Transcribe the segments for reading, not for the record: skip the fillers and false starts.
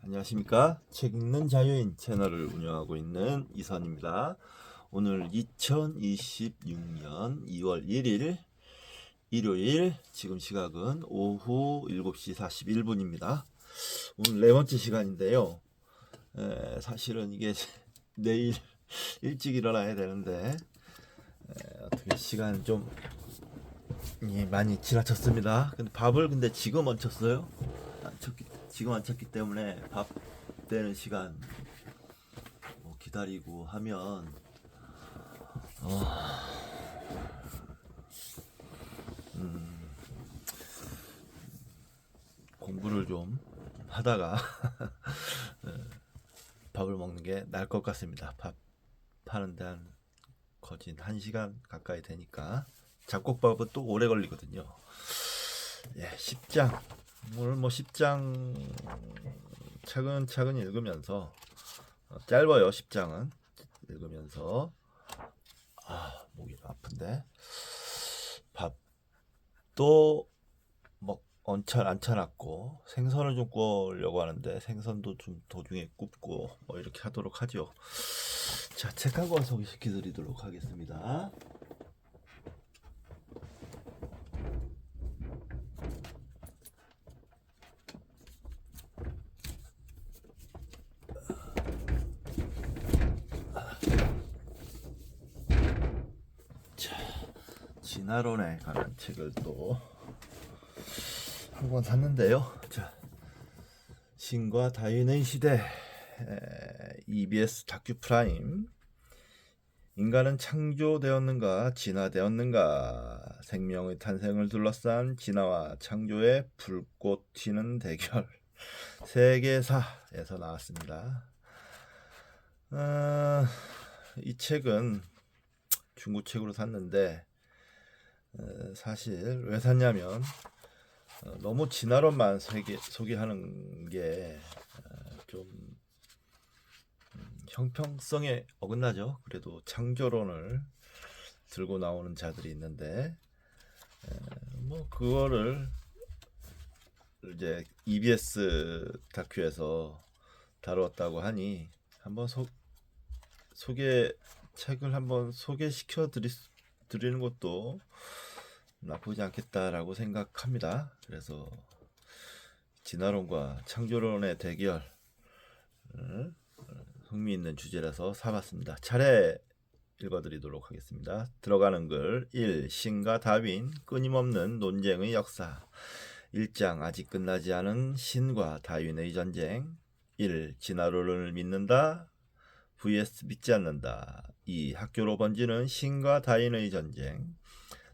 안녕하십니까. 책 읽는 자유인 채널을 운영하고 있는 이선입니다. 오늘 2026년 2월 1일 일요일, 지금 시각은 오후 7시 41분입니다. 오늘 네 번째 시간인데요. 사실은 이게 내일 일찍 일어나야 되는데 어떻게 시간 좀 많이 지나쳤습니다. 근데 밥을 지금 안 쳤어요. 지금 안 쳤기 때문에 밥 되는 시간 기다리고 하면 공부를 좀 하다가 밥을 먹는 게 나을 것 같습니다. 밥 파는데 한 거진 1시간 가까이 되니까 잡곡밥은 또 오래 걸리거든요. 10장 오늘 10장 차근차근 읽으면서 짧아요. 10장은 읽으면서 목이 아픈데 밥도 얹혀놨고 생선을 좀 구우려고 하는데 생선도 좀 도중에 굽고 이렇게 하도록 하죠. 자, 책 한 권 소개시켜 드리도록 하겠습니다. 자, 진화론에 관한 책을 또 한 권 샀는데요. 자, 신과 다윈의 시대, EBS 다큐 프라임. 인간은 창조되었는가 진화되었는가, 생명의 탄생을 둘러싼 진화와 창조의 불꽃 튀는 대결, 세계사에서 나왔습니다. 이 책은 중고책으로 샀는데 사실 왜 샀냐면 너무 진화론만 소개하는 게 좀 형평성에 어긋나죠. 그래도 창조론을 들고 나오는 자들이 있는데 그거를 이제 EBS 다큐에서 다루었다고 하니 한번 책을 한번 소개시켜 드리는 것도 나쁘지 않겠다라고 생각합니다. 그래서 진화론과 창조론의 대결, 흥미있는 주제라서 사봤습니다. 차례 읽어드리도록 하겠습니다. 들어가는 글 1. 신과 다윈 끊임없는 논쟁의 역사. 1장 아직 끝나지 않은 신과 다윈의 전쟁. 1. 진화론을 믿는다 vs 믿지 않는다. 2. 학교로 번지는 신과 다윈의 전쟁.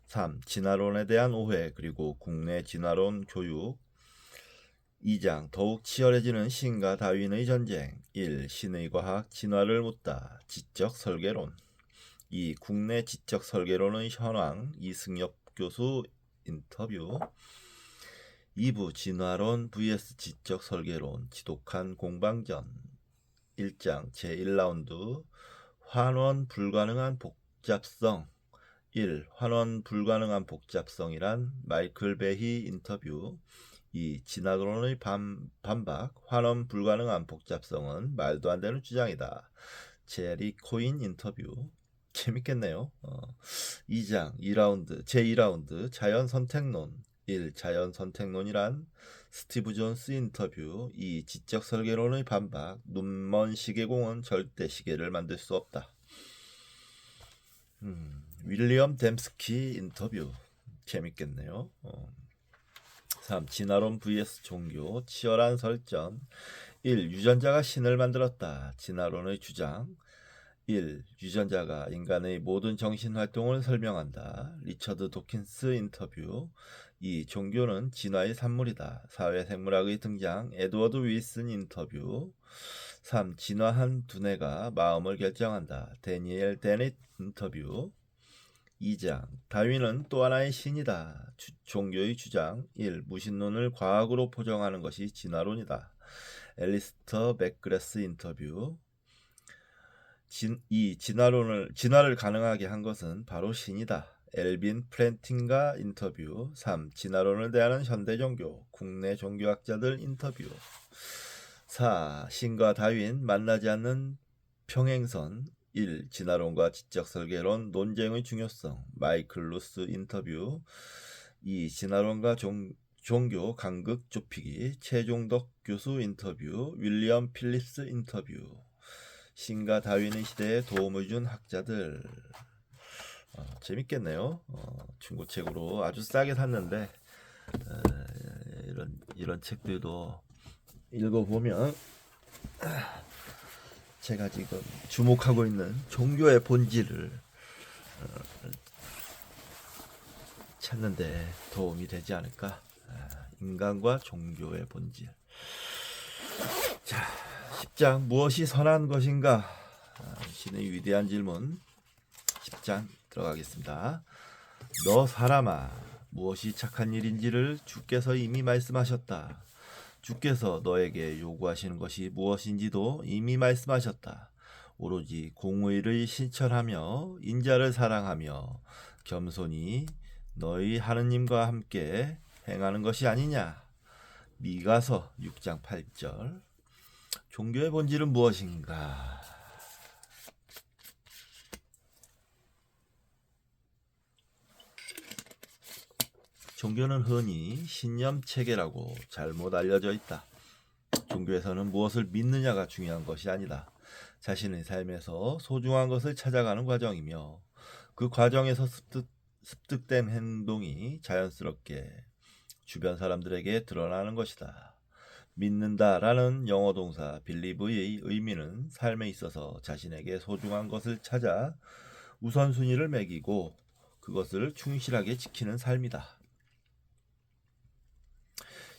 3. 진화론에 대한 오해 그리고 국내 진화론 교육. 2장 더욱 치열해지는 신과 다윈의 전쟁. 1. 신의 과학 진화를 묻다. 지적 설계론. 2. 국내 지적 설계론의 현황. 이승엽 교수 인터뷰. 2부 진화론 vs 지적 설계론 지독한 공방전. 1장 제1라운드 환원 불가능한 복잡성. 1. 환원 불가능한 복잡성이란 마이클 베히 인터뷰. 2. 진화론의 반박. 환원 불가능한 복잡성은 말도 안 되는 주장이다. 제리 코인 인터뷰. 재밌겠네요. 2장 2라운드 제2라운드 자연 선택론. 1. 자연 선택론이란 스티브 존스 인터뷰. 2. 지적 설계론의 반박. 눈먼 시계공은 절대 시계를 만들 수 없다. 윌리엄 댐스키 인터뷰. 재밌겠네요. 3. 진화론 vs 종교 치열한 설전. 1. 유전자가 신을 만들었다. 진화론의 주장. 1. 유전자가 인간의 모든 정신활동을 설명한다. 리처드 도킨스 인터뷰. 2. 종교는 진화의 산물이다. 사회생물학의 등장. 에드워드 윌슨 인터뷰. 3. 진화한 두뇌가 마음을 결정한다. 데니엘 데닛 인터뷰. 2장 다윈은 또 하나의 신이다. 종교의 주장. 1. 무신론을 과학으로 포장하는 것이 진화론이다. 앨리스터 맥그레스 인터뷰. 2. 진화를 가능하게 한 것은 바로 신이다. 엘빈 프렌틴가 인터뷰. 3. 진화론을 대하는 현대 종교. 국내 종교학자들 인터뷰. 4. 신과 다윈 만나지 않는 평행선. 1. 진화론과 지적 설계론 논쟁의 중요성. 마이클 루스 인터뷰. 2. 진화론과 종교 간극 좁히기. 최종덕 교수 인터뷰. 윌리엄 필립스 인터뷰. 신과 다윈의 시대에 도움을 준 학자들. 재밌겠네요. 중고책으로 아주 싸게 샀는데 이런 책들도 읽어보면 제가 지금 주목하고 있는 종교의 본질을 찾는데 도움이 되지 않을까. 인간과 종교의 본질. 자, 10장 무엇이 선한 것인가? 신의 위대한 질문. 10장 들어가겠습니다. 너 사람아, 무엇이 착한 일인지를 주께서 이미 말씀하셨다. 주께서 너에게 요구하시는 것이 무엇인지도 이미 말씀하셨다. 오로지 공의를 실천하며 인자를 사랑하며 겸손히 너희 하느님과 함께 행하는 것이 아니냐. 미가서 6장 8절. 종교의 본질은 무엇인가? 종교는 흔히 신념 체계라고 잘못 알려져 있다. 종교에서는 무엇을 믿느냐가 중요한 것이 아니다. 자신의 삶에서 소중한 것을 찾아가는 과정이며 그 과정에서 습득된 행동이 자연스럽게 주변 사람들에게 드러나는 것이다. 믿는다라는 영어 동사 believe의 의미는 삶에 있어서 자신에게 소중한 것을 찾아 우선순위를 매기고 그것을 충실하게 지키는 삶이다.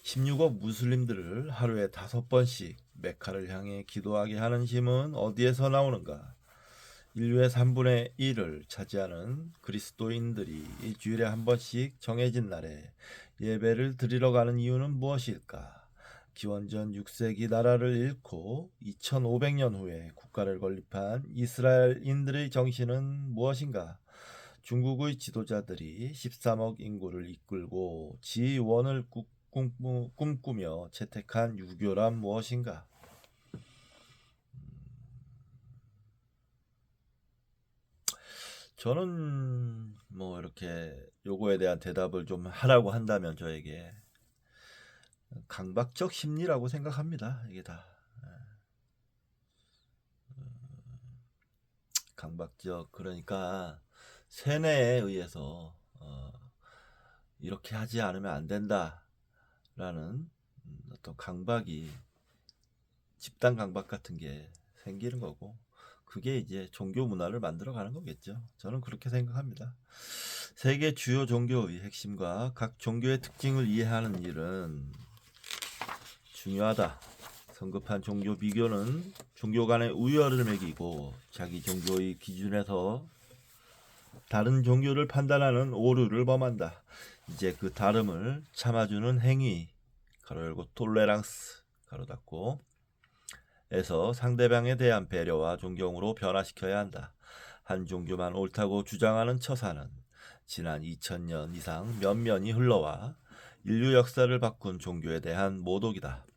16억 무슬림들을 하루에 5번씩 메카를 향해 기도하게 하는 힘은 어디에서 나오는가? 인류의 3분의 1을 차지하는 그리스도인들이 일주일에 한 번씩 정해진 날에 예배를 드리러 가는 이유는 무엇일까? 기원전 6세기 나라를 잃고 2500년 후에 국가를 건립한 이스라엘인들의 정신은 무엇인가? 중국의 지도자들이 13억 인구를 이끌고 지원을 꿈꾸며 채택한 유교란 무엇인가? 저는 뭐 이렇게 요거에 대한 대답을 좀 하라고 한다면 저에게 강박적 심리라고 생각합니다. 이게 다 강박적, 그러니까 세뇌에 의해서 이렇게 하지 않으면 안 된다라는 어떤 강박이, 집단 강박 같은 게 생기는 거고, 그게 이제 종교 문화를 만들어가는 거겠죠. 저는 그렇게 생각합니다. 세계 주요 종교의 핵심과 각 종교의 특징을 이해하는 일은 중요하다. 성급한 종교 비교는 종교 간의 우열을 매기고 자기 종교의 기준에서 다른 종교를 판단하는 오류를 범한다. 이제 그 다름을 참아주는 행위, 가로 열고 톨레랑스, 가로 닫고, 에서 상대방에 대한 배려와 존경으로 변화시켜야 한다. 한 종교만 옳다고 주장하는 처사는 지난 2000년 이상 면면이 흘러와 인류 역사를 바꾼 종교에 대한 모독이다.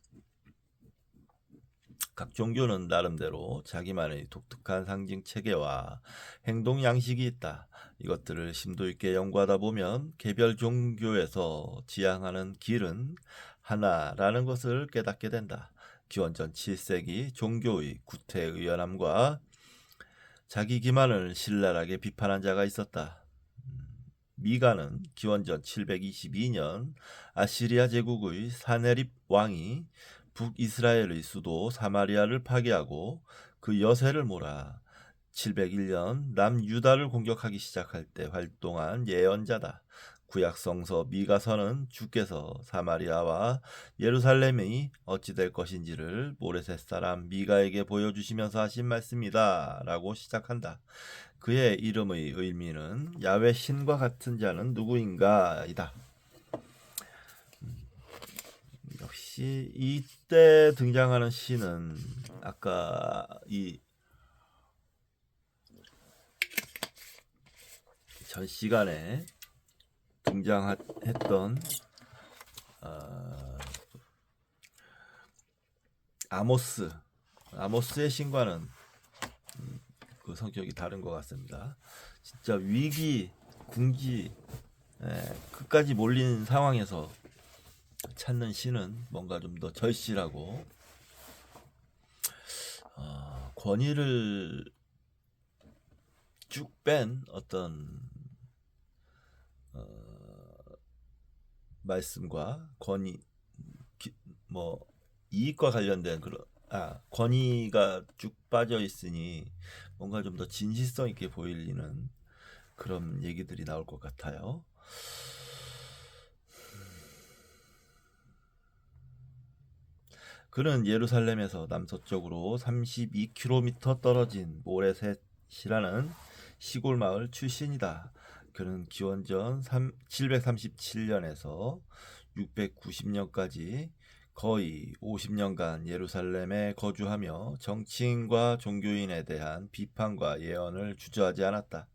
각 종교는 나름대로 자기만의 독특한 상징 체계와 행동 양식이 있다. 이것들을 심도 있게 연구하다 보면 개별 종교에서 지향하는 길은 하나라는 것을 깨닫게 된다. 기원전 7세기 종교의 구태의연함과 자기 기만을 신랄하게 비판한 자가 있었다. 미가는 기원전 722년 아시리아 제국의 사네립 왕이 북이스라엘의 수도 사마리아를 파괴하고 그 여세를 몰아 701년 남유다를 공격하기 시작할 때 활동한 예언자다. 구약 성서 미가서는 주께서 사마리아와 예루살렘이 어찌 될 것인지를 모레셋 사람 미가에게 보여주시면서 하신 말씀이다 라고 시작한다. 그의 이름의 의미는 야훼 신과 같은 자는 누구인가 이다. 역시 이때 등장하는 신은 아까 이 전 시간에 등장했던 아모스의 신과는 그 성격이 다른 것 같습니다. 진짜 위기, 궁지, 끝까지 몰린 상황에서 찾는 신은 뭔가 좀 더 절실하고 권위를 쭉 뺀 어떤 말씀과 권위, 뭐 이익과 관련된 그런 권위가 쭉 빠져 있으니 뭔가 좀 더 진실성 있게 보이는 그런 얘기들이 나올 것 같아요. 그는 예루살렘에서 남서쪽으로 32km 떨어진 모레셋이라는 시골 마을 출신이다. 그는 기원전 737년에서 690년까지 거의 50년간 예루살렘에 거주하며 정치인과 종교인에 대한 비판과 예언을 주저하지 않았다.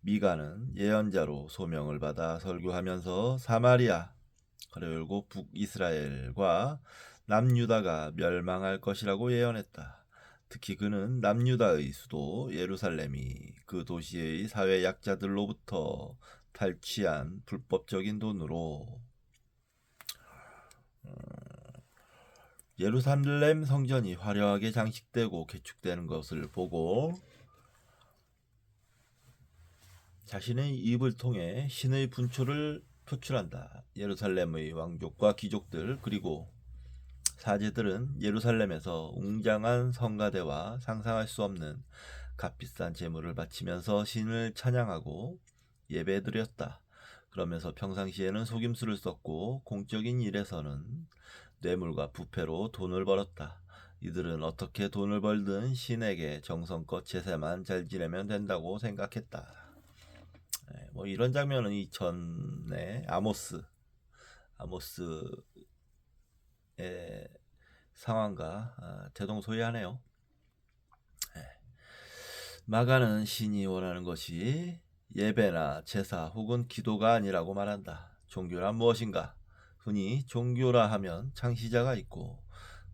미가는 예언자로 소명을 받아 설교하면서 사마리아, 그리고 북이스라엘과 남유다가 멸망할 것이라고 예언했다. 특히 그는 남유다의 수도 예루살렘이 그 도시의 사회 약자들로부터 탈취한 불법적인 돈으로 예루살렘 성전이 화려하게 장식되고 개축되는 것을 보고 자신의 입을 통해 신의 분초를 표출한다. 예루살렘의 왕족과 귀족들 그리고 사제들은 예루살렘에서 웅장한 성가대와 상상할 수 없는 값비싼 제물을 바치면서 신을 찬양하고 예배드렸다. 그러면서 평상시에는 속임수를 썼고 공적인 일에서는 뇌물과 부패로 돈을 벌었다. 이들은 어떻게 돈을 벌든 신에게 정성껏 제사만 잘 지내면 된다고 생각했다. 뭐 이런 장면은 이 전에 아모스의 상황과 대동소이하네요. 마가는 신이 원하는 것이 예배나 제사 혹은 기도가 아니라고 말한다. 종교란 무엇인가? 흔히 종교라 하면 창시자가 있고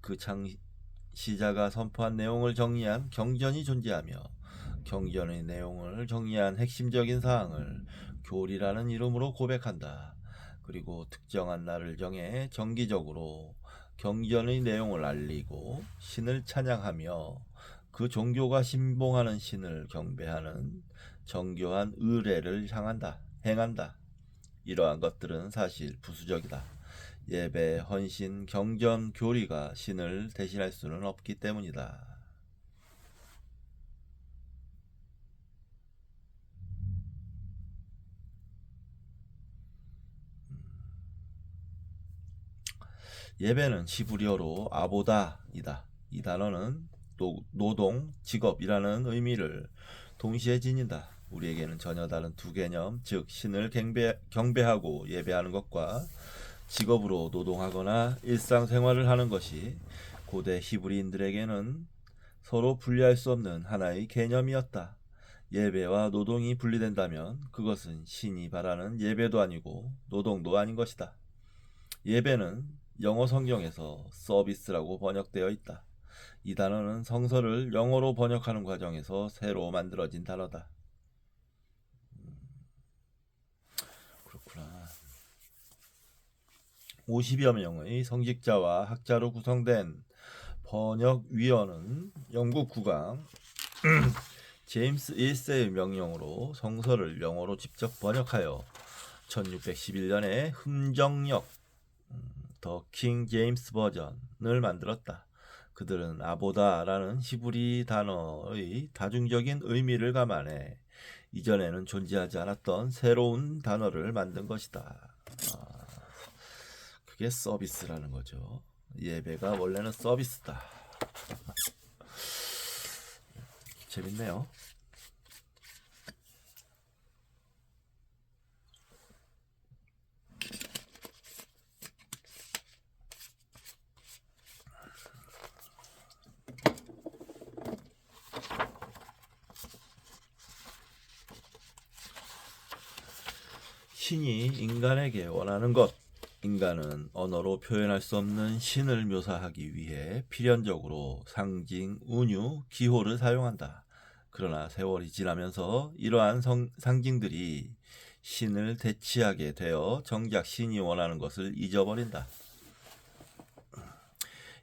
그 창시자가 선포한 내용을 정리한 경전이 존재하며 경전의 내용을 정리한 핵심적인 사항을 교리라는 이름으로 고백한다. 그리고 특정한 날을 정해 정기적으로 경전의 내용을 알리고 신을 찬양하며 그 종교가 신봉하는 신을 경배하는 정교한 의례를 행한다. 이러한 것들은 사실 부수적이다. 예배, 헌신, 경전, 교리가 신을 대신할 수는 없기 때문이다. 예배는 히브리어로 아보다이다. 이 단어는 노동, 직업이라는 의미를 동시에 지닌다. 우리에게는 전혀 다른 두 개념, 즉 신을 경배하고 예배하는 것과 직업으로 노동하거나 일상생활을 하는 것이 고대 히브리인들에게는 서로 분리할 수 없는 하나의 개념이었다. 예배와 노동이 분리된다면 그것은 신이 바라는 예배도 아니고 노동도 아닌 것이다. 예배는 영어 성경에서 서비스라고 번역되어 있다. 이 단어는 성서를 영어로 번역하는 과정에서 새로 만들어진 단어다. 그렇구나. 50여 명의 성직자와 학자로 구성된 번역위원은 영국 국왕 제임스 1세의 명령으로 성서를 영어로 직접 번역하여 1611년에 흠정역 더 킹 제임스 버전을 만들었다. 그들은 아보다라는 히브리 단어의 다중적인 의미를 감안해 이전에는 존재하지 않았던 새로운 단어를 만든 것이다. 그게 서비스라는 거죠. 예배가 원래는 서비스다. 재밌네요. 신이 인간에게 원하는 것 인간은 언어로 표현할 수 없는 신을 묘사하기 위해 필연적으로 상징, 운유, 기호를 사용한다. 그러나 세월이 지나면서 이러한 상징들이 신을 대치하게 되어 정작 신이 원하는 것을 잊어버린다.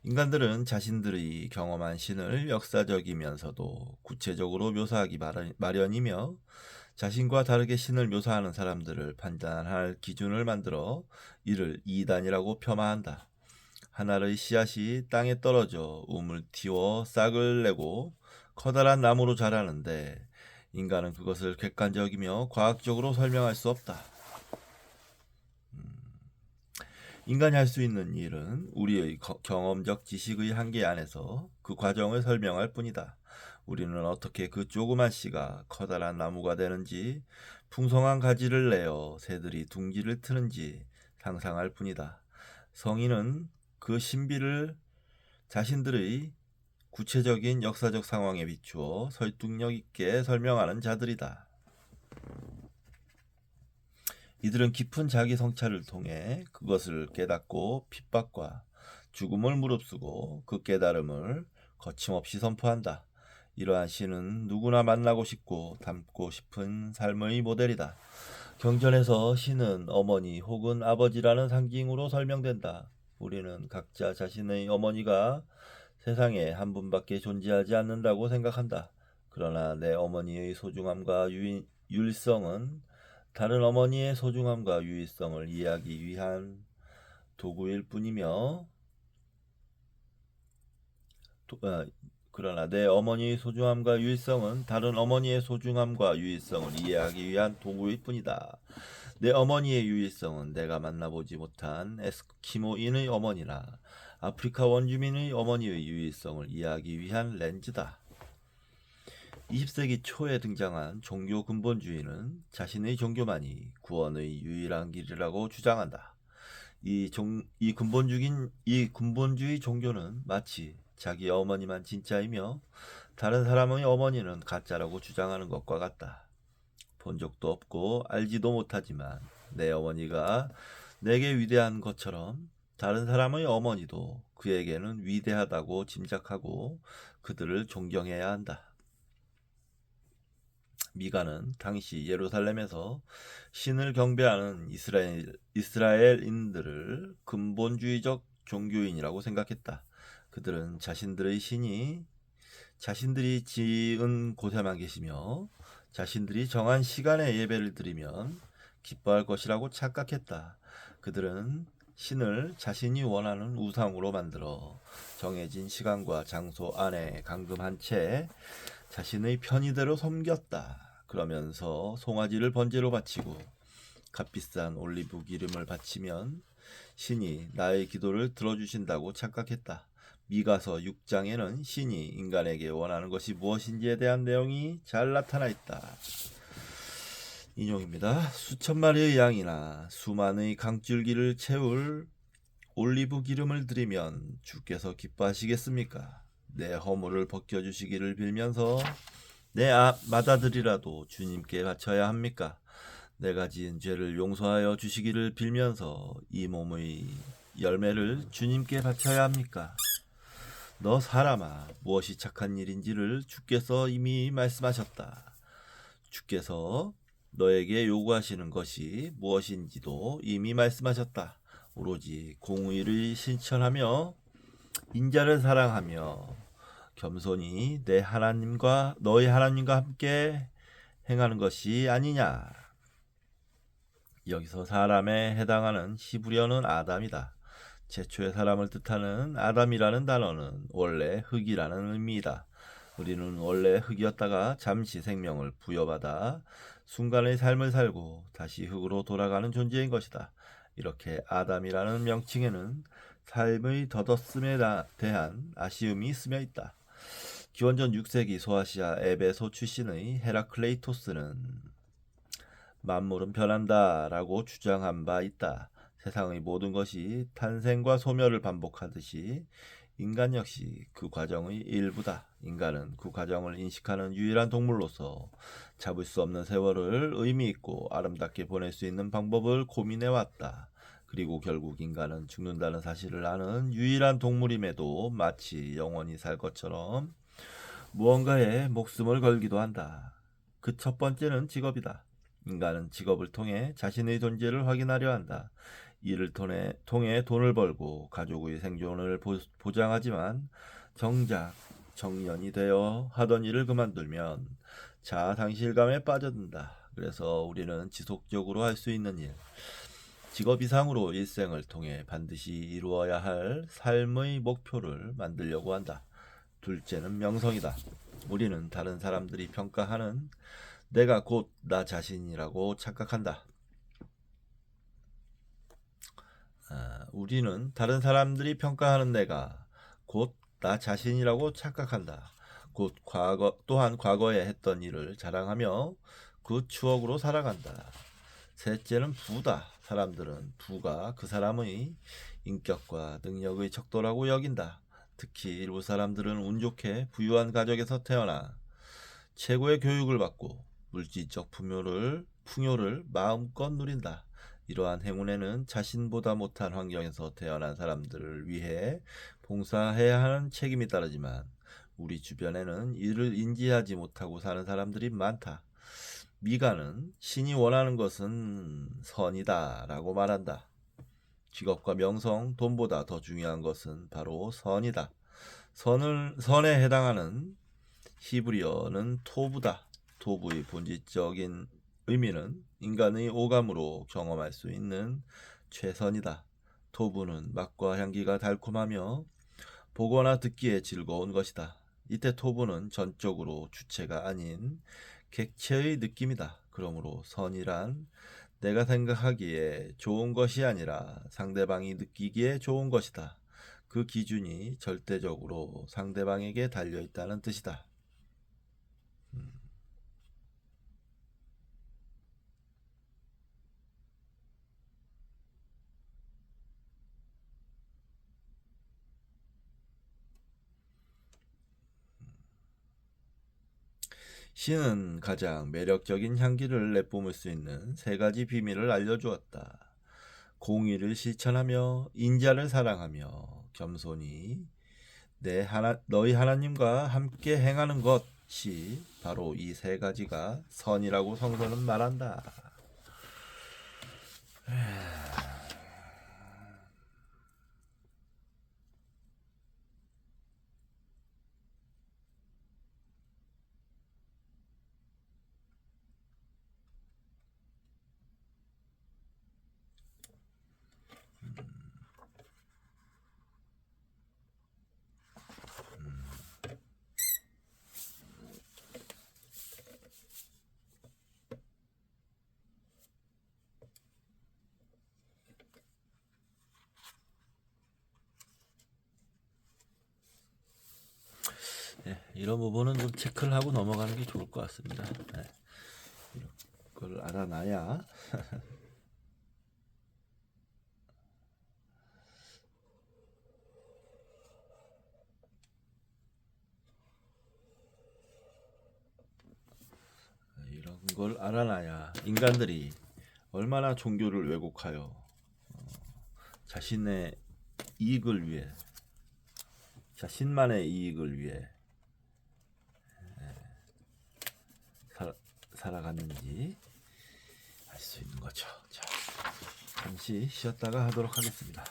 인간들은 자신들이 경험한 신을 역사적이면서도 구체적으로 묘사하기 마련이며 자신과 다르게 신을 묘사하는 사람들을 판단할 기준을 만들어 이를 이단이라고 폄하한다. 하나의 씨앗이 땅에 떨어져 우물 틔워 싹을 내고 커다란 나무로 자라는데 인간은 그것을 객관적이며 과학적으로 설명할 수 없다. 인간이 할 수 있는 일은 우리의 경험적 지식의 한계 안에서 그 과정을 설명할 뿐이다. 우리는 어떻게 그 조그만 씨가 커다란 나무가 되는지, 풍성한 가지를 내어 새들이 둥지를 트는지 상상할 뿐이다. 성인은 그 신비를 자신들의 구체적인 역사적 상황에 비추어 설득력 있게 설명하는 자들이다. 이들은 깊은 자기 성찰을 통해 그것을 깨닫고 핍박과 죽음을 무릅쓰고 그 깨달음을 거침없이 선포한다. 이러한 신은 누구나 만나고 싶고 닮고 싶은 삶의 모델이다. 경전에서 신은 어머니 혹은 아버지라는 상징으로 설명된다. 우리는 각자 자신의 어머니가 세상에 한 분밖에 존재하지 않는다고 생각한다. 그러나 내 어머니의 소중함과 유일성은 다른 어머니의 소중함과 유일성을 이해하기 위한 도구일 뿐이며 그러나 내 어머니의 소중함과 유일성은 다른 어머니의 소중함과 유일성을 이해하기 위한 도구일 뿐이다. 내 어머니의 유일성은 내가 만나보지 못한 에스키모인의 어머니나 아프리카 원주민의 어머니의 유일성을 이해하기 위한 렌즈다. 20세기 초에 등장한 종교 근본주의는 자신의 종교만이 구원의 유일한 길이라고 주장한다. 이 근본주의 종교는 마치 자기 어머니만 진짜이며 다른 사람의 어머니는 가짜라고 주장하는 것과 같다. 본 적도 없고 알지도 못하지만 내 어머니가 내게 위대한 것처럼 다른 사람의 어머니도 그에게는 위대하다고 짐작하고 그들을 존경해야 한다. 미가는 당시 예루살렘에서 신을 경배하는 이스라엘인들을 근본주의적 종교인이라고 생각했다. 그들은 자신들의 신이 자신들이 지은 곳에만 계시며 자신들이 정한 시간에 예배를 드리면 기뻐할 것이라고 착각했다. 그들은 신을 자신이 원하는 우상으로 만들어 정해진 시간과 장소 안에 감금한 채 자신의 편의대로 섬겼다. 그러면서 송아지를 번제로 바치고 값비싼 올리브 기름을 바치면 신이 나의 기도를 들어주신다고 착각했다. 미가서 6장에는 신이 인간에게 원하는 것이 무엇인지에 대한 내용이 잘 나타나 있다. 인용입니다. 수천 마리의 양이나 수만의 강줄기를 채울 올리브 기름을 드리면 주께서 기뻐하시겠습니까? 내 허물을 벗겨주시기를 빌면서 내 맏아들이라도 주님께 바쳐야 합니까? 내가 지은 죄를 용서하여 주시기를 빌면서 이 몸의 열매를 주님께 바쳐야 합니까? 너 사람아, 무엇이 착한 일인지를 주께서 이미 말씀하셨다. 주께서 너에게 요구하시는 것이 무엇인지도 이미 말씀하셨다. 오로지 공의를 실천하며 인자를 사랑하며 겸손히 내 하나님과 너희 하나님과 함께 행하는 것이 아니냐. 여기서 사람에 해당하는 히브리어는 아담이다. 최초의 사람을 뜻하는 아담이라는 단어는 원래 흙이라는 의미이다. 우리는 원래 흙이었다가 잠시 생명을 부여받아 순간의 삶을 살고 다시 흙으로 돌아가는 존재인 것이다. 이렇게 아담이라는 명칭에는 삶의 덧없음에 대한 아쉬움이 스며 있다. 기원전 6세기 소아시아 에베소 출신의 헤라클레이토스는 만물은 변한다 라고 주장한 바 있다. 세상의 모든 것이 탄생과 소멸을 반복하듯이 인간 역시 그 과정의 일부다. 인간은 그 과정을 인식하는 유일한 동물로서 잡을 수 없는 세월을 의미 있고 아름답게 보낼 수 있는 방법을 고민해 왔다. 그리고 결국 인간은 죽는다는 사실을 아는 유일한 동물임에도 마치 영원히 살 것처럼 무언가에 목숨을 걸기도 한다. 그 첫 번째는 직업이다. 인간은 직업을 통해 자신의 존재를 확인하려 한다. 이를 통해 돈을 벌고 가족의 생존을 보장하지만 정작 정년이 되어 하던 일을 그만두면 자아상실감에 빠져든다. 그래서 우리는 지속적으로 할 수 있는 일, 직업 이상으로 일생을 통해 반드시 이루어야 할 삶의 목표를 만들려고 한다. 둘째는 명성이다. 우리는 다른 사람들이 평가하는 내가 곧 나 자신이라고 착각한다. 우리는 다른 사람들이 평가하는 내가 곧 나 자신이라고 착각한다. 곧 또한 과거에 했던 일을 자랑하며 그 추억으로 살아간다. 셋째는 부다. 사람들은 부가 그 사람의 인격과 능력의 척도라고 여긴다. 특히 일부 사람들은 운 좋게 부유한 가족에서 태어나 최고의 교육을 받고 물질적 풍요를 마음껏 누린다. 이러한 행운에는 자신보다 못한 환경에서 태어난 사람들을 위해 봉사해야 하는 책임이 따르지만 우리 주변에는 이를 인지하지 못하고 사는 사람들이 많다. 미가는 신이 원하는 것은 선이다 라고 말한다. 직업과 명성, 돈보다 더 중요한 것은 바로 선이다. 선에 해당하는 히브리어는 토부다. 토부의 본질적인 의미는 인간의 오감으로 경험할 수 있는 최선이다. 토부는 맛과 향기가 달콤하며 보거나 듣기에 즐거운 것이다. 이때 토부는 전적으로 주체가 아닌 객체의 느낌이다. 그러므로 선이란 내가 생각하기에 좋은 것이 아니라 상대방이 느끼기에 좋은 것이다. 그 기준이 절대적으로 상대방에게 달려있다는 뜻이다. 신은 가장 매력적인 향기를 내뿜을 수 있는 세 가지 비밀을 알려주었다. 공의를 실천하며 인자를 사랑하며 겸손히 너희 하나님과 함께 행하는 것이 바로 이 세 가지가 선이라고 성서는 말한다. 네, 이런 부분은 좀 체크를 하고 넘어가는 게 좋을 것 같습니다. 네, 이런 걸 알아놔야 인간들이 얼마나 종교를 왜곡하여 자신의 이익을 위해, 자신만의 이익을 위해 살아갔는지 알 수 있는 거죠. 자, 잠시 쉬었다가 하도록 하겠습니다.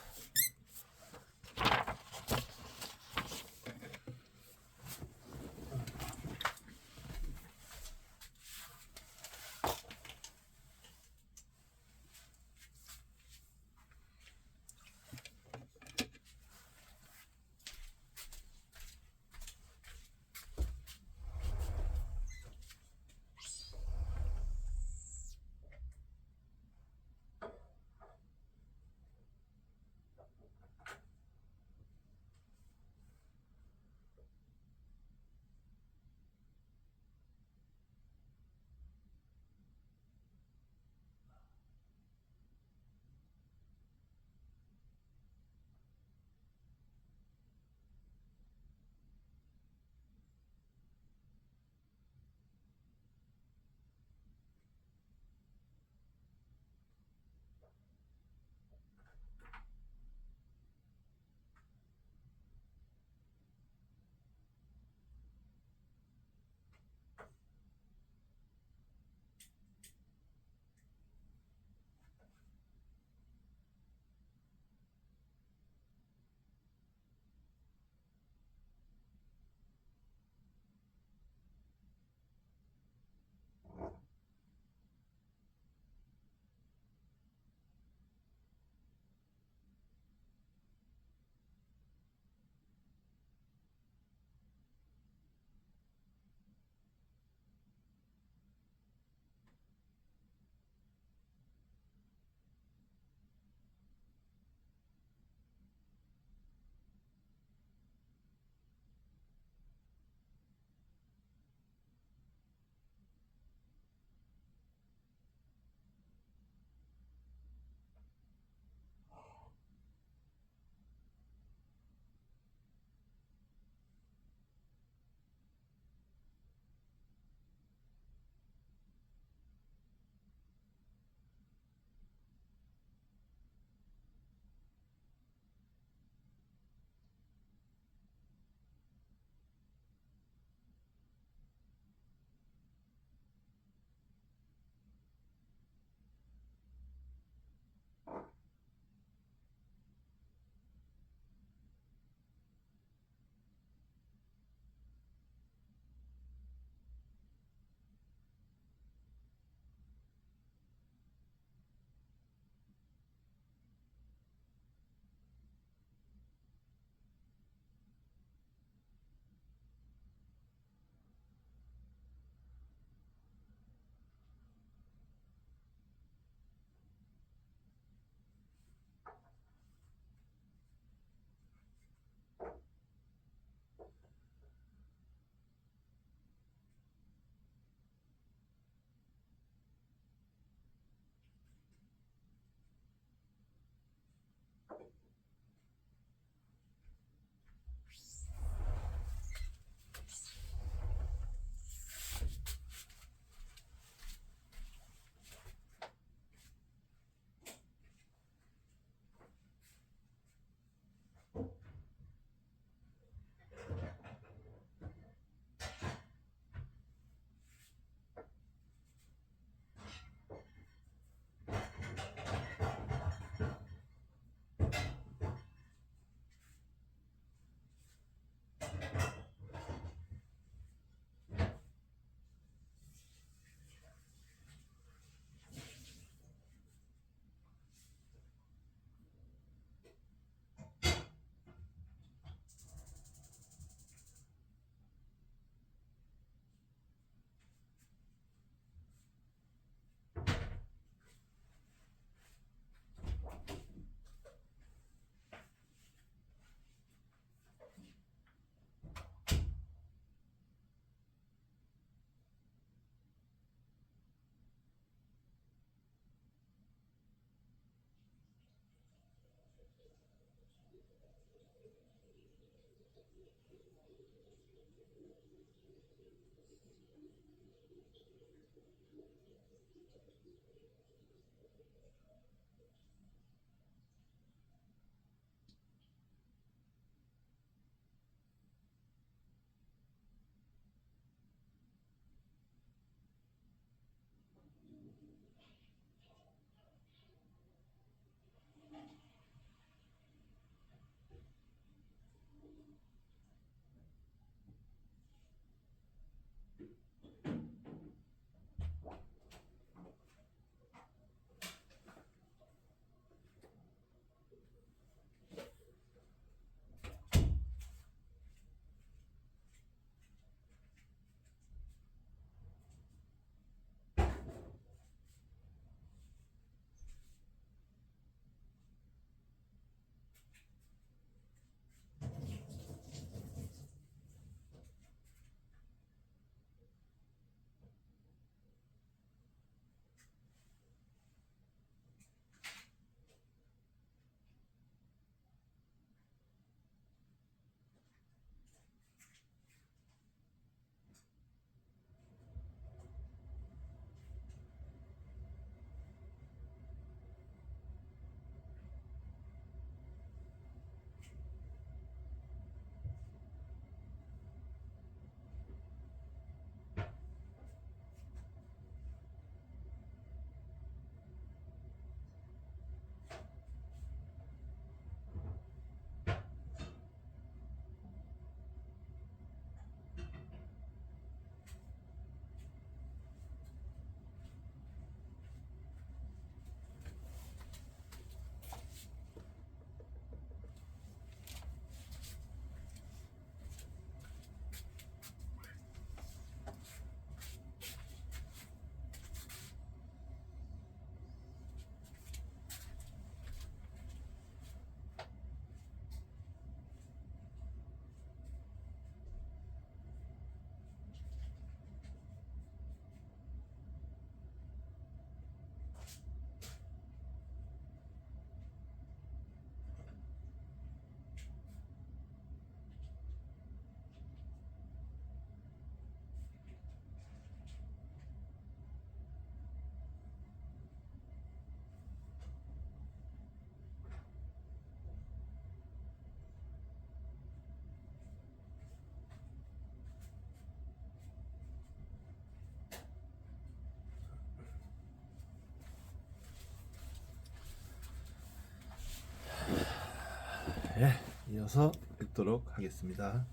예, 이어서 읽도록 하겠습니다.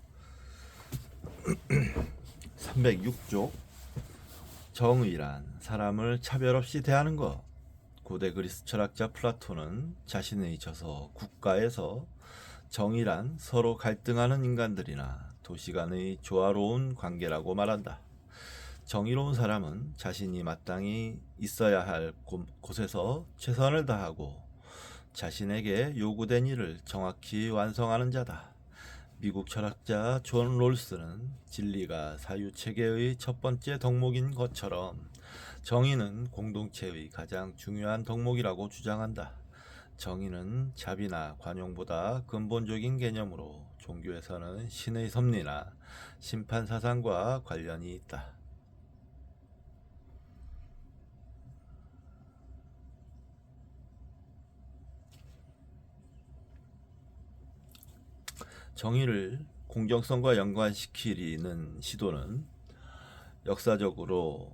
306쪽 정의란 사람을 차별 없이 대하는 것. 고대 그리스 철학자 플라톤은 자신의 저서 국가에서 정의란 서로 갈등하는 인간들이나 도시 간의 조화로운 관계라고 말한다. 정의로운 사람은 자신이 마땅히 있어야 할 곳에서 최선을 다하고 자신에게 요구된 일을 정확히 완성하는 자다. 미국 철학자 존 롤스는 진리가 사유체계의 첫 번째 덕목인 것처럼 정의는 공동체의 가장 중요한 덕목이라고 주장한다. 정의는 자비나 관용보다 근본적인 개념으로 종교에서는 신의 섭리나 심판 사상과 관련이 있다. 정의를 공정성과 연관시키려는 시도는 역사적으로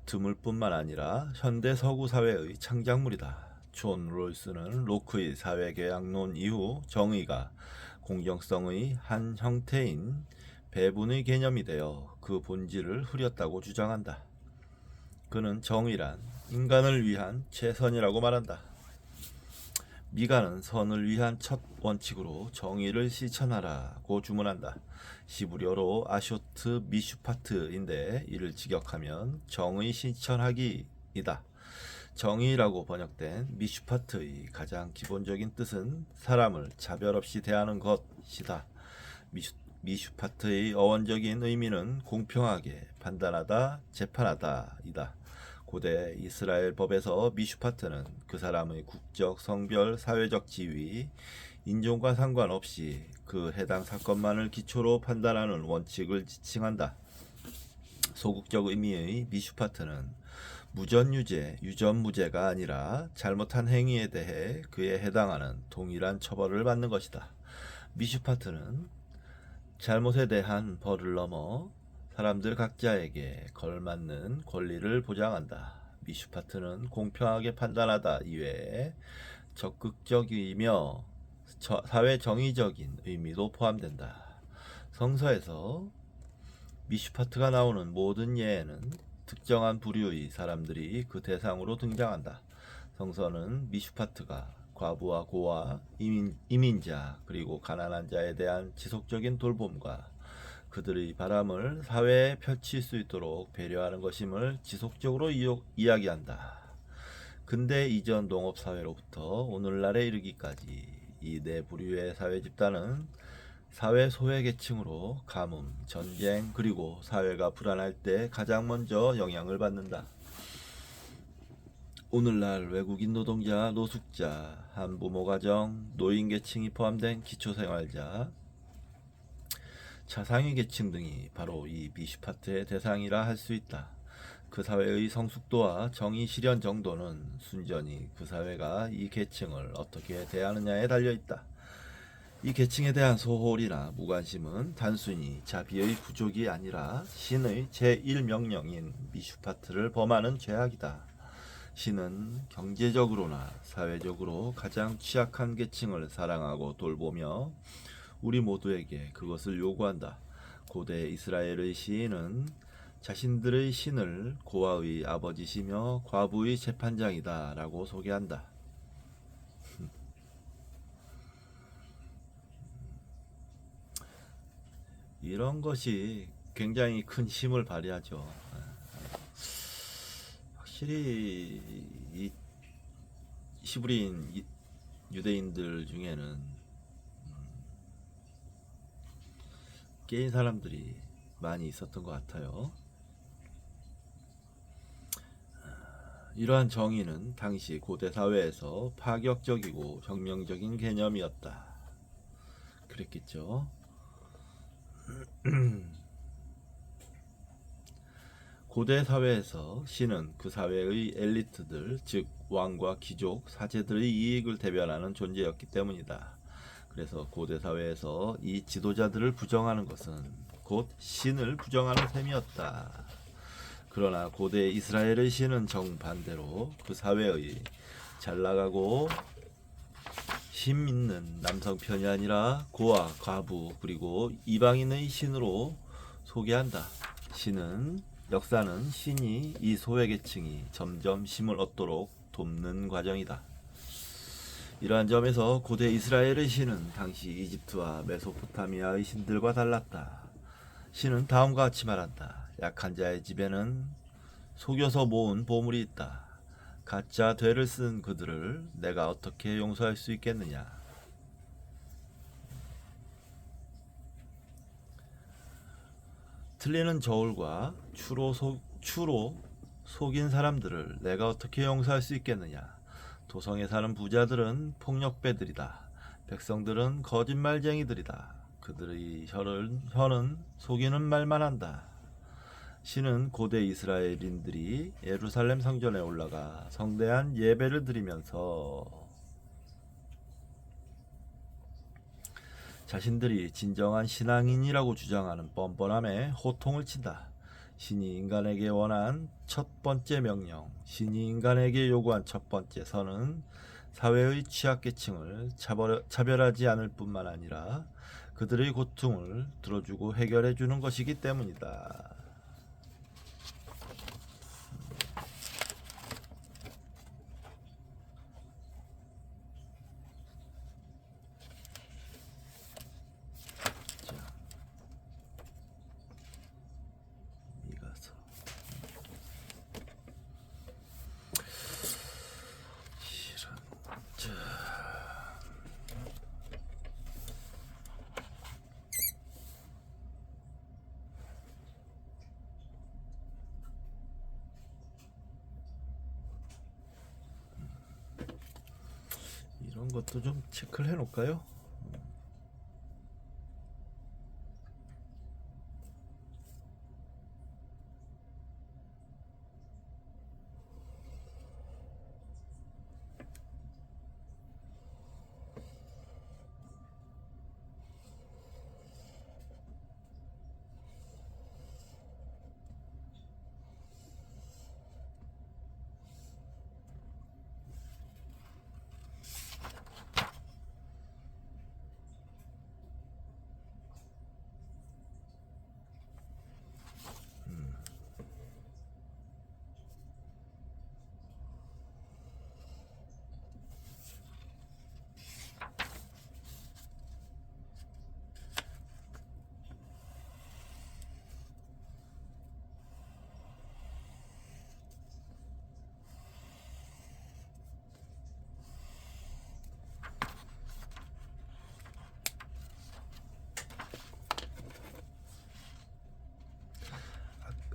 드물 뿐만 아니라 현대 서구 사회의 창작물이다. 존 롤스는 로크의 사회계약론 이후 정의가 공정성의 한 형태인 배분의 개념이 되어 그 본질을 흐렸다고 주장한다. 그는 정의란 인간을 위한 최선이라고 말한다. 미가는 선을 위한 첫 원칙으로 정의를 실천하라고 주문한다. 히브리어로 아쇼트 미슈파트인데 이를 직역하면 정의 실천하기이다. 정의라고 번역된 미슈파트의 가장 기본적인 뜻은 사람을 차별 없이 대하는 것이다. 미슈파트의 어원적인 의미는 공평하게 판단하다, 재판하다 이다. 고대 이스라엘 법에서 미슈파트는 그 사람의 국적, 성별, 사회적 지위, 인종과 상관없이 그 해당 사건만을 기초로 판단하는 원칙을 지칭한다. 소극적 의미의 미슈파트는 무전유죄, 유전무죄가 아니라 잘못한 행위에 대해 그에 해당하는 동일한 처벌을 받는 것이다. 미슈파트는 잘못에 대한 벌을 넘어 사람들 각자에게 걸맞는 권리를 보장한다. 미슈파트는 공평하게 판단하다 이외에 적극적이며 사회정의적인 의미도 포함된다. 성서에서 미슈파트가 나오는 모든 예에는 특정한 부류의 사람들이 그 대상으로 등장한다. 성서는 미슈파트가 과부와 고아, 이민자, 그리고 가난한 자에 대한 지속적인 돌봄과 그들의 바람을 사회에 펼칠 수 있도록 배려하는 것임을 지속적으로 이야기한다. 근대 이전 농업사회로부터 오늘날에 이르기까지 이 네 부류의 사회 집단은 사회 소외계층으로 가뭄, 전쟁, 그리고 사회가 불안할 때 가장 먼저 영향을 받는다. 오늘날 외국인 노동자, 노숙자, 한부모 가정, 노인계층이 포함된 기초생활자, 차상위 계층 등이 바로 이 미슈파트의 대상이라 할 수 있다. 그 사회의 성숙도와 정의 실현 정도는 순전히 그 사회가 이 계층을 어떻게 대하느냐에 달려있다. 이 계층에 대한 소홀이나 무관심은 단순히 자비의 부족이 아니라 신의 제1명령인 미슈파트를 범하는 죄악이다. 신은 경제적으로나 사회적으로 가장 취약한 계층을 사랑하고 돌보며 우리 모두에게 그것을 요구한다. 고대 이스라엘의 시인은 자신들의 신을 고아의 아버지시며 과부의 재판장이다 라고 소개한다. 이런 것이 굉장히 큰 힘을 발휘하죠. 확실히 이 히브리인 유대인들 중에는 깨인 사람들이 많이 있었던 것 같아요. 이러한 정의는 당시 고대 사회에서 파격적이고 혁명적인 개념이었다. 그랬겠죠. 고대 사회에서 신은 그 사회의 엘리트들, 즉 왕과 귀족, 사제들의 이익을 대변하는 존재였기 때문이다. 그래서 고대 사회에서 이 지도자들을 부정하는 것은 곧 신을 부정하는 셈이었다. 그러나 고대 이스라엘의 신은 정반대로 그 사회의 잘나가고 힘 있는 남성 편이 아니라 고아, 과부, 그리고 이방인의 신으로 소개한다. 역사는 신이 이 소외계층이 점점 힘을 얻도록 돕는 과정이다. 이러한 점에서 고대 이스라엘의 신은 당시 이집트와 메소포타미아의 신들과 달랐다. 신은 다음과 같이 말한다. 약한 자의 집에는 속여서 모은 보물이 있다. 가짜 되를 쓴 그들을 내가 어떻게 용서할 수 있겠느냐. 틀리는 저울과 추로 속인 사람들을 내가 어떻게 용서할 수 있겠느냐. 도성에 사는 부자들은 폭력배들이다. 백성들은 거짓말쟁이들이다. 그들의 혀는 속이는 말만 한다. 신은 고대 이스라엘인들이 예루살렘 성전에 올라가 성대한 예배를 드리면서 자신들이 진정한 신앙인이라고 주장하는 뻔뻔함에 호통을 친다. 신이 인간에게 원한 첫 번째 명령, 신이 인간에게 요구한 첫 번째 선은 사회의 취약계층을 차별하지 않을 뿐만 아니라 그들의 고통을 들어주고 해결해 주는 것이기 때문이다. 이런 것도 좀 체크를 해 놓을까요?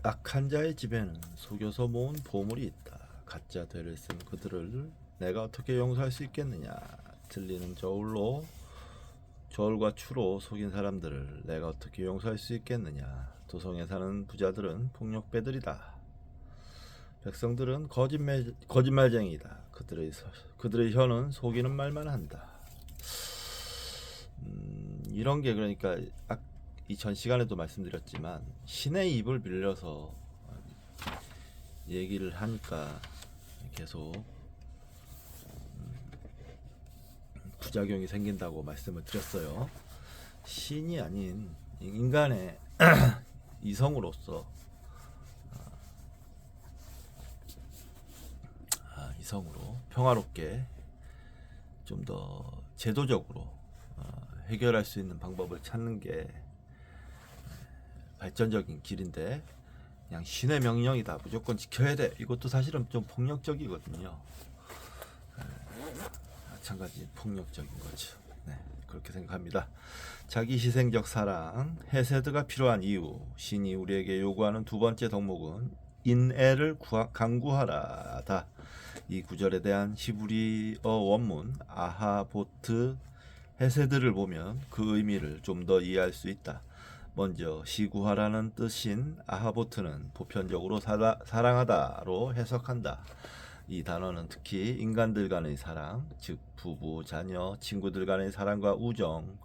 악한 자의 집에는 속여서 모은 보물이 있다. 가짜 되를 쓴 그들을 내가 어떻게 용서할 수 있겠느냐. 들리는 저울과 추로 속인 사람들을 내가 어떻게 용서할 수 있겠느냐. 도성에 사는 부자들은 폭력배들이다. 백성들은 거짓말쟁이다. 그들의 혀는 속이는 말만 한다. 이런 게 그러니까 전 시간에도 말씀드렸지만 신의 입을 빌려서 얘기를 하니까 계속 부작용이 생긴다고 말씀을 드렸어요. 신이 아닌 인간의 이성으로 평화롭게 좀 더 제도적으로 해결할 수 있는 방법을 찾는 게 발전적인 길인데, 그냥 신의 명령이다, 무조건 지켜야 돼, 이것도 사실은 좀 폭력적이거든요. 마찬가지 폭력적인 거죠. 네, 그렇게 생각합니다. 자기 희생적 사랑, 헤세드가 필요한 이유. 신이 우리에게 요구하는 두 번째 덕목은 인애를 강구하라다. 이 구절에 대한 히브리어 원문 아하보트 헤세드를 보면 그 의미를 좀 더 이해할 수 있다. 먼저 시구하라는 뜻인 아하보트는 보편적으로 사랑하다로 해석한다. 이 단어는 특히 인간들 간의 사랑, 즉 부부, 자녀, 친구들 간의 사랑과 우정,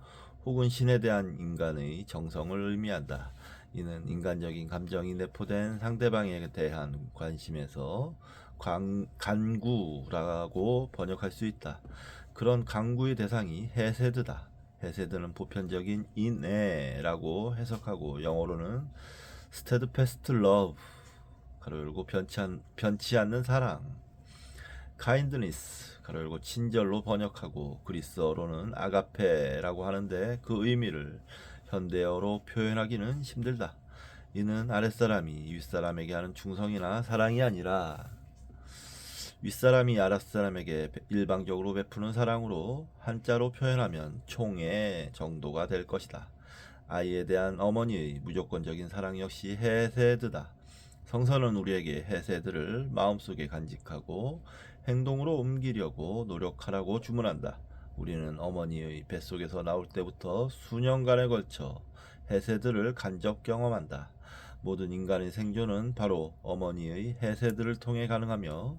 혹은 신에 대한 인간의 정성을 의미한다. 이는 인간적인 감정이 내포된 상대방에 대한 관심에서 간구라고 번역할 수 있다. 그런 간구의 대상이 헤세드다. 헤세드는 보편적인 인애라고 해석하고, 영어로는 steadfast love 가로 열고 변치 않는 사랑, kindness 가로 열고 친절로 번역하고, 그리스어로는 아가페라고 하는데 그 의미를 현대어로 표현하기는 힘들다. 이는 아랫사람이 윗사람에게 하는 충성이나 사랑이 아니라 윗사람이 아랫사람에게 일방적으로 베푸는 사랑으로 한자로 표현하면 총애 정도가 될 것이다. 아이에 대한 어머니의 무조건적인 사랑 역시 헤세드다. 성서는 우리에게 헤세드를 마음속에 간직하고 행동으로 옮기려고 노력하라고 주문한다. 우리는 어머니의 뱃속에서 나올 때부터 수년간에 걸쳐 헤세드를 간접 경험한다. 모든 인간의 생존은 바로 어머니의 헤세드를 통해 가능하며,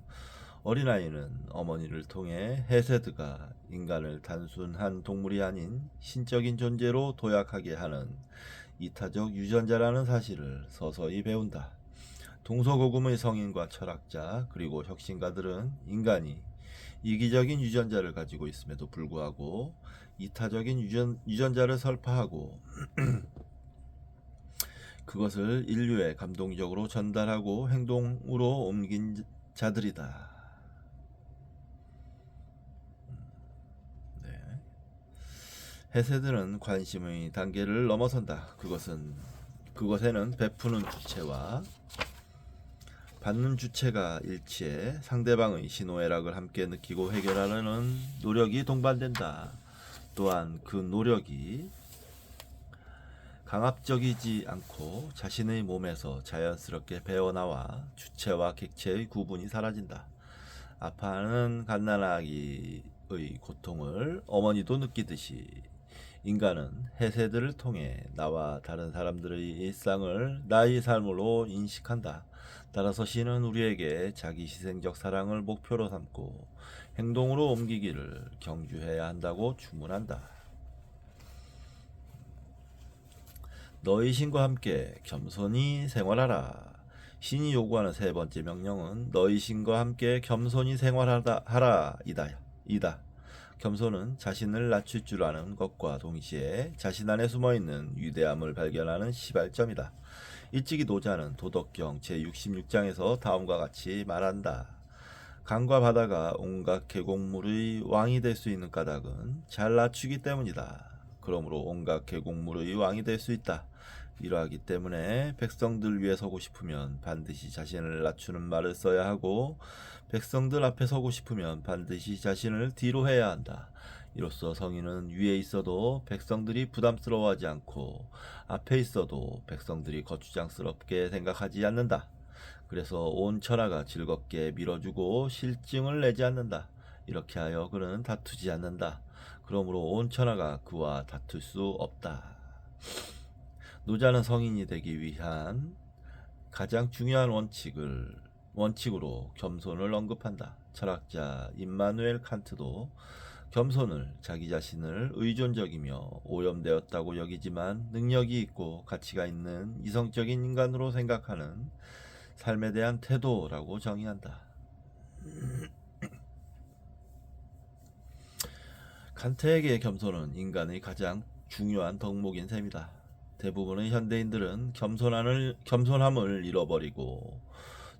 어린아이는 어머니를 통해 헤세드가 인간을 단순한 동물이 아닌 신적인 존재로 도약하게 하는 이타적 유전자라는 사실을 서서히 배운다. 동서고금의 성인과 철학자 그리고 혁신가들은 인간이 이기적인 유전자를 가지고 있음에도 불구하고 이타적인 유전자를 설파하고 그것을 인류에 감동적으로 전달하고 행동으로 옮긴 자들이다. 네. 헤세드는 관심의 단계를 넘어선다. 그것에는 베푸는 주체와 받는 주체가 일치해 상대방의 신호애락을 함께 느끼고 해결하려는 노력이 동반된다. 또한 그 노력이 강압적이지 않고 자신의 몸에서 자연스럽게 배어나와 주체와 객체의 구분이 사라진다. 아파하는 갓난아기의 고통을 어머니도 느끼듯이 인간은 헤세드를 통해 나와 다른 사람들의 일상을 나의 삶으로 인식한다. 따라서 신은 우리에게 자기 희생적 사랑을 목표로 삼고 행동으로 옮기기를 경주해야 한다고 주문한다. 너희 신과 함께 겸손히 생활하라. 신이 요구하는 세 번째 명령은 너희 신과 함께 겸손히 생활하라 이다. 겸손은 자신을 낮출 줄 아는 것과 동시에 자신 안에 숨어있는 위대함을 발견하는 시발점이다. 일찍이 노자는 도덕경 제66장에서 다음과 같이 말한다. 강과 바다가 온갖 계곡물의 왕이 될 수 있는 까닭은 잘 낮추기 때문이다. 그러므로 온갖 계곡물의 왕이 될 수 있다. 이러하기 때문에 백성들 위에 서고 싶으면 반드시 자신을 낮추는 말을 써야 하고, 백성들 앞에 서고 싶으면 반드시 자신을 뒤로 해야 한다. 이로써 성인은 위에 있어도 백성들이 부담스러워하지 않고 앞에 있어도 백성들이 거추장스럽게 생각하지 않는다. 그래서 온 천하가 즐겁게 밀어주고 실증을 내지 않는다. 이렇게 하여 그는 다투지 않는다. 그러므로 온 천하가 그와 다툴 수 없다. 노자는 성인이 되기 위한 가장 중요한 원칙으로 겸손을 언급한다. 철학자 임마누엘 칸트도 겸손을 자기 자신을 의존적이며 오염되었다고 여기지만 능력이 있고 가치가 있는 이성적인 인간으로 생각하는 삶에 대한 태도라고 정의한다. 칸트에게 겸손은 인간의 가장 중요한 덕목인 셈이다. 대부분의 현대인들은 겸손함을 잃어버리고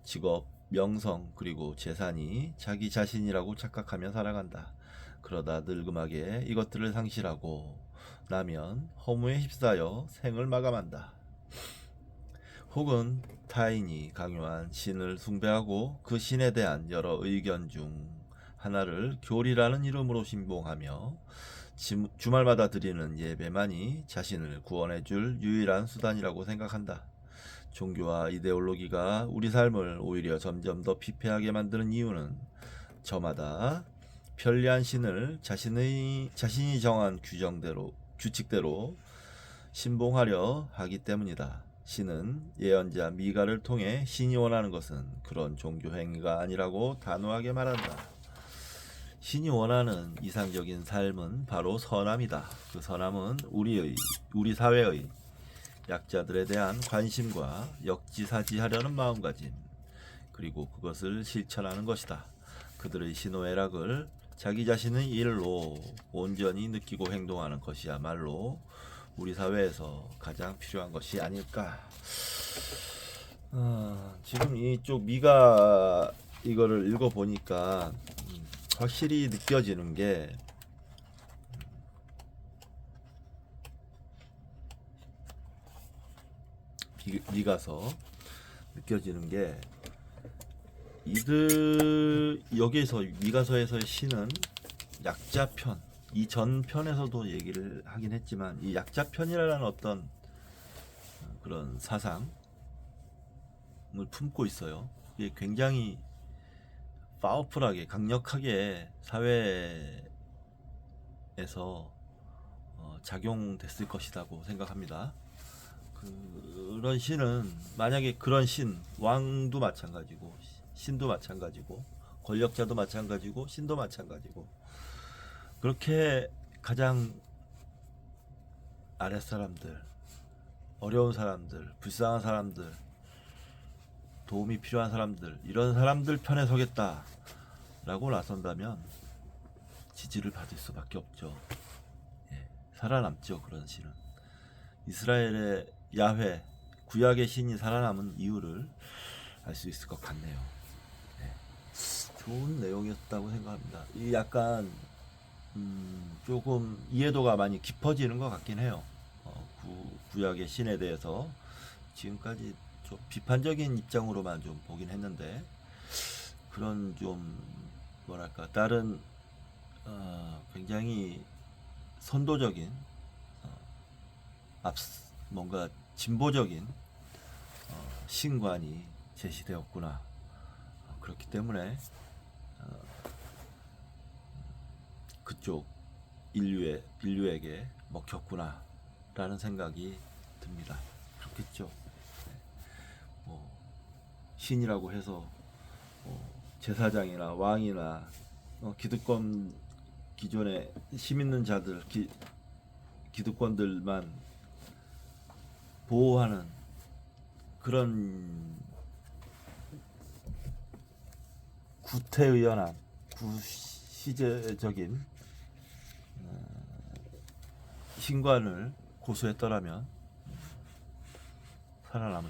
직업, 명성, 그리고 재산이 자기 자신이라고 착각하며 살아간다. 그러다 늙음하게 이것들을 상실하고 나면 허무에 휩싸여 생을 마감한다. 혹은 타인이 강요한 신을 숭배하고 그 신에 대한 여러 의견 중 하나를 교리라는 이름으로 신봉하며 주말마다 드리는 예배만이 자신을 구원해줄 유일한 수단이라고 생각한다. 종교와 이데올로기가 우리 삶을 오히려 점점 더 피폐하게 만드는 이유는 저마다 편리한 신을 자신이 정한 규칙대로 신봉하려 하기 때문이다. 신은 예언자 미가를 통해 신이 원하는 것은 그런 종교 행위가 아니라고 단호하게 말한다. 신이 원하는 이상적인 삶은 바로 선함이다. 그 선함은 우리 사회의 약자들에 대한 관심과 역지사지하려는 마음가짐, 그리고 그것을 실천하는 것이다. 그들의 신호애락을 자기 자신의 일로 온전히 느끼고 행동하는 것이야말로 우리 사회에서 가장 필요한 것이 아닐까. 지금 이쪽 미가 이거를 읽어보니까 확실히 느껴지는 게 미가서 느껴지는 게 여기에서 미가서에서의 시는 약자편, 이 전편에서도 얘기를 하긴 했지만 이 약자편이라는 어떤 그런 사상을 품고 있어요. 이게 굉장히 파워풀하게 강력하게 사회에서 작용됐을 것이라고 생각합니다. 그런 신은 만약에 그런 왕도 마찬가지고 신도 마찬가지고 권력자도 마찬가지고 신도 마찬가지고 그렇게 가장 아랫사람들, 어려운 사람들, 불쌍한 사람들, 도움이 필요한 사람들, 이런 사람들 편에 서겠다라고 나선다면 지지를 받을 수밖에 없죠. 살아남죠. 그런 신은. 이스라엘의 야훼, 구약의 신이 살아남은 이유를 알 수 있을 것 같네요. 좋은 내용이었다고 생각합니다. 이 약간 조금 이해도가 많이 깊어지는 것 같긴 해요. 구약의 신에 대해서 지금까지 좀 비판적인 입장으로만 좀 보긴 했는데 그런 좀 뭐랄까 다른 굉장히 선도적인 뭔가 진보적인 신관이 제시되었구나. 그렇기 때문에 그쪽 인류에게 먹혔구나 라는 생각이 듭니다. 그렇겠죠. 신이라고 해서 제사장이나 왕이나 기득권 기존에 힘 있는 자들 기득권들만 보호하는 그런 구태의연한 구시제적인 신관을 고수했더라면 살아남을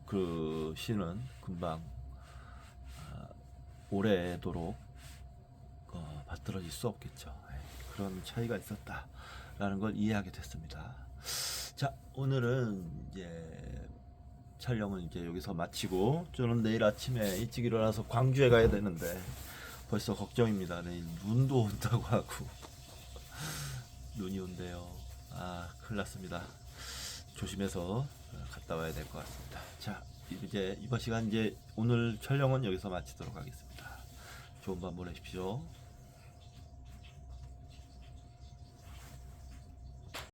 그 신은 금방 오래도록 받들어질 수 없겠죠. 그런 차이가 있었다라는 걸 이해하게 됐습니다. 자, 오늘은 이제 촬영은 이제 여기서 마치고 저는 내일 아침에 일찍 일어나서 광주에 가야 되는데 벌써 걱정입니다. 내일 눈도 온다고 하고 눈이 온대요. 아, 큰일 났습니다. 조심해서 갔다 와야 될 것 같습니다. 자, 이제 이번 시간 이제 오늘 촬영은 여기서 마치도록 하겠습니다. 좋은 밤 보내십시오.